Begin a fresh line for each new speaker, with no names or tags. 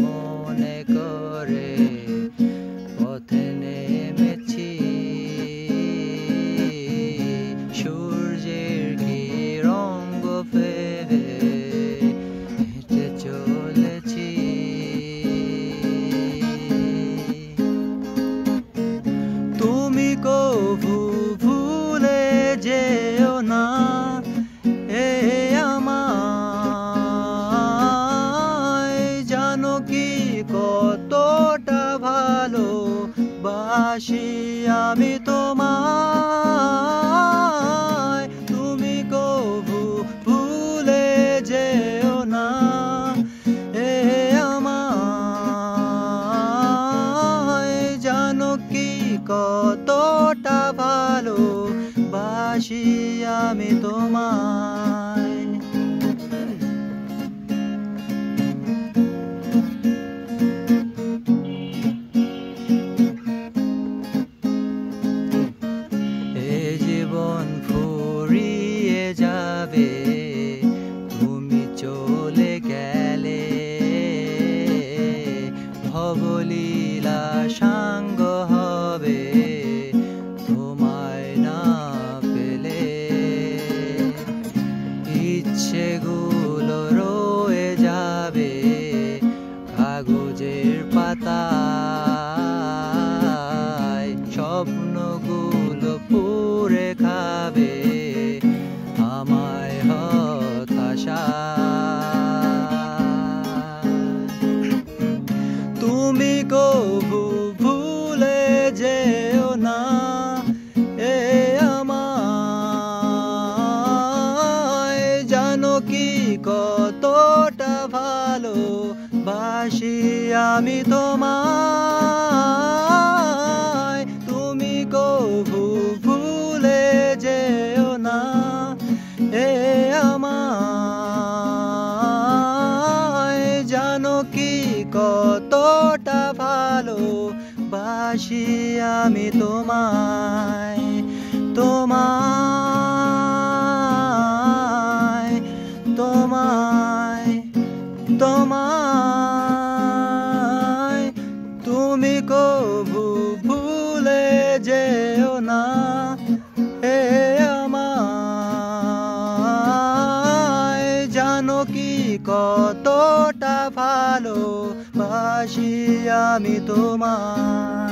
মনে করে পথে নেমেছি। সূর্যের কিরণ ফেলে হেঁটে চলেছি। তুমি কভু ভুলে যেও না এ আমায়। জানো কি কতটা ভালোবাসি আমি তোমায়। তুমি কভু ভুলে যেও না এ আমায়। জানো কি কতটা ভালোবাসি আমি তোমায়। এ জীবন ফুরিয়ে যাবে তুমি চলে গেলে। ভবলীলা সাঙ্গ হবে তোমায় না পেলে। ইচ্ছেগুলো রয়ে যাবে কাগজের পাতায়। স্বপ্নগুলো পুড়ে খাবে আমায় হতাশা। তুমি কভু ভুলে যেও না এ আমায়। জানো কি কতটা ভালোবাসি আমি তোমায়। তুমি কভু ভুলে যেও না এ আমায়। জানো কি কতটা ভালোবাসি আমি তোমায়। তোমায় তোমায় তোমায়। তুমি কভু ভুলে যেও না এ আমায়। জানো কি কতটা ভালোবাসি আমি তোমায়।